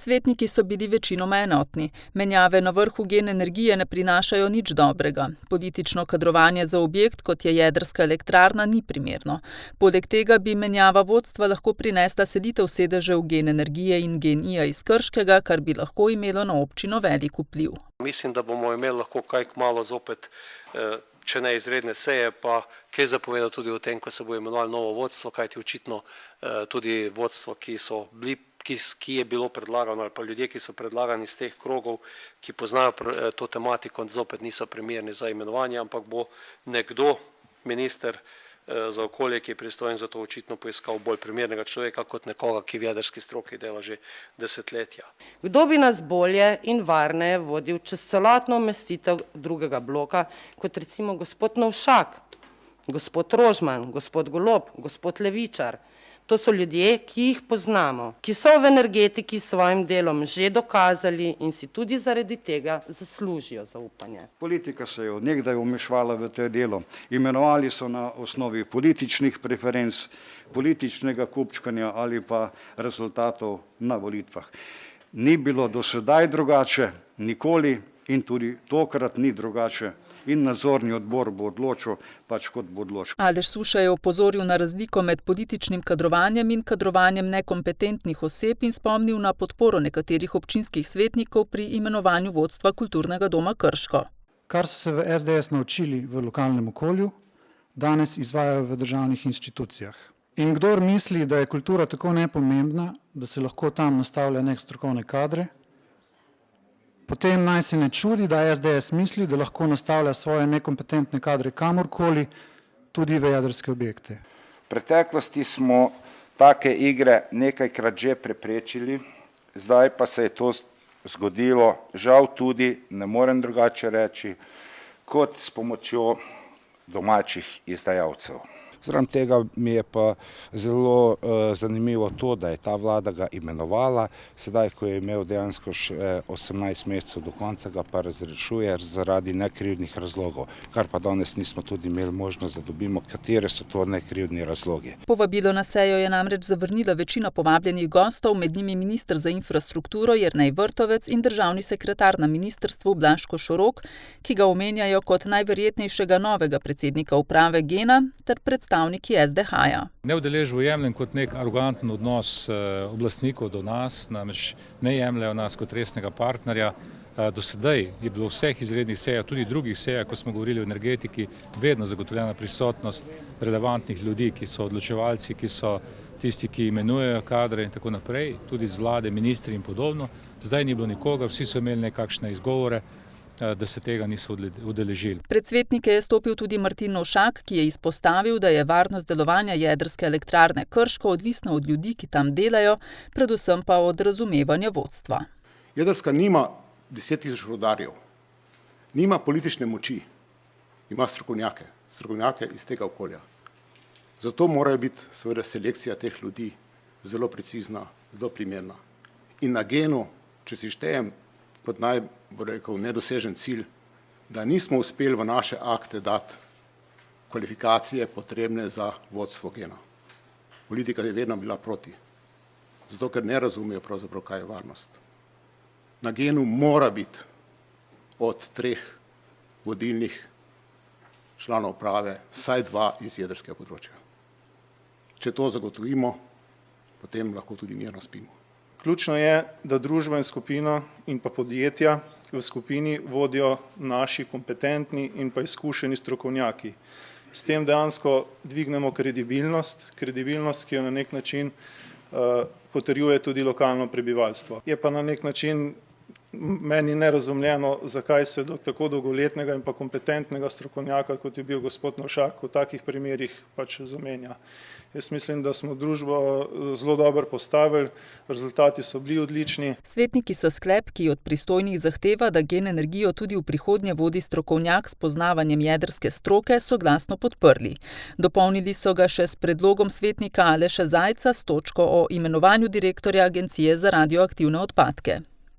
Svetniki so bili večinoma enotni. Menjave na vrhu Gen energije ne prinašajo nič dobrega. Politično kadrovanje za objekt, kot je jedrska elektrarna, ni primerno. Poleg tega bi menjava vodstva lahko prinesla selitev sedežev Gen energije in Gen-I iz Krškega, kar bi lahko imelo na občino velik vpliv. Mislim, da bomo imeli lahko kaj kmalu zopet, če ne izredne seje, pa kaj zapovedati tudi o tem, ko se bo imenovalo novo vodstvo, kajti očitno tudi vodstvo, ki je bilo predlagano, ali pa ljudje, ki so predlagani iz teh krogov, ki poznajo to tematiko, zopet niso primerni za imenovanje, ampak bo nekdo, minister za okolje, ki je pristojen za to, očitno poiskal bolj primernega človeka kot nekoga, ki v jedrski stroki dela že desetletja. Kdo bi nas bolje in varneje vodil čez celotno umestitev drugega bloka, kot recimo gospod Novšak, gospod Rožman, gospod Golob, gospod Levičar? To so ljudje, ki jih poznamo, ki so v energetiki s svojim delom že dokazali in si tudi zaradi tega zaslužijo zaupanje. Politika se je od nekdaj vmešvala v to delo. Imenovali so na osnovi političnih preferenc, političnega kupčkanja ali pa rezultatov na volitvah. Ni bilo do sedaj drugače, nikoli in tudi tokrat ni drugače. In nadzorni odbor bo odločil, pač kot bo odločil. Aleš Suša je opozoril na razliko med političnim kadrovanjem in kadrovanjem nekompetentnih oseb in spomnil na podporo nekaterih občinskih svetnikov pri imenovanju vodstva Kulturnega doma Krško. Kar so se v SDS naučili v lokalnem okolju, danes izvajajo v državnih institucijah. In kdor misli, da je kultura tako nepomembna, da se lahko tam nastavlja nek strokovne kadre, potem naj se ne čudi, da SDS misli, da lahko nastavlja svoje nekompetentne kadre kamorkoli, tudi v jedrske objekte. V preteklosti smo take igre nekajkrat že preprečili, zdaj pa se je to zgodilo, žal tudi, ne morem drugače reči, kot s pomočjo domačih izdajalcev. Zaradi tega mi je pa zelo zanimivo to, da je ta vlada ga imenovala, sedaj, ko je imel dejansko še 18 mesecev do konca, ga pa razrešuje zaradi nekrivdnih razlogov, kar pa danes nismo tudi imeli možnost, da dobimo, katere so to nekrivdni razlogi. Povabilo na sejo je namreč zavrnila večina povabljenih gostov, med njimi minister za infrastrukturo Jernej Vrtovec in državni sekretar na ministrstvu Blaž Košorok, ki ga omenjajo kot najverjetnejšega novega predsednika uprave Gena ter predstavniki SDH-ja. Neudeležbo jemljem kot nek aroganten odnos oblastnikov do nas, namreč ne jemljajo nas kot resnega partnerja. Do sedaj je bilo v vseh izrednih sejah, tudi drugih sejah, ko smo govorili o energetiki, vedno zagotovljena prisotnost relevantnih ljudi, ki so odločevalci, ki so tisti, ki imenujejo kadre in tako naprej, tudi z vlade, ministri in podobno. Zdaj ni bilo nikogar, vsi so imeli nekakšne izgovore, da se tega niso udeležili. Pred svetnike je stopil tudi Martin Novšak, ki je izpostavil, da je varnost delovanja jedrske elektrarne Krško odvisna od ljudi, ki tam delajo, predvsem pa od razumevanja vodstva. Jedrska nima 10.000 rudarjev, nima politične moči, ima strokovnjake iz tega okolja. Zato mora biti seveda selekcija teh ljudi zelo precizna, zelo primerna. In na Genu, če si štejem kot nedosežen cilj, da nismo uspeli v naše akte dati kvalifikacije potrebne za vodstvo Gena. Politika je vedno bila proti, zato ker ne razumejo pravzaprav, kaj je varnost. Na Genu mora biti od 3 vodilnih članov uprave vsaj 2 iz jedrskega področja. Če to zagotovimo, potem lahko tudi mirno spimo. Ključno je, da družba in skupina in pa podjetja v skupini vodijo naši kompetentni in pa izkušeni strokovnjaki. S tem dejansko dvignemo kredibilnost, ki jo na nek način potrjuje tudi lokalno prebivalstvo. Je pa na nek način meni nerazumljeno, zakaj se do tako dolgoletnega in pa kompetentnega strokovnjaka, kot je bil gospod Novšak, v takih primerih pač zamenja. Jaz mislim, da smo družbo zelo dobro postavili, rezultati so bili odlični. Svetniki so sklep, ki od pristojnih zahteva, da Gen energijo tudi v prihodnje vodi strokovnjak s poznavanjem jedrske stroke, soglasno podprli. Dopolnili so ga še s predlogom svetnika Aleša Zajca s točko o imenovanju direktorja Agencije za radioaktivne odpadke.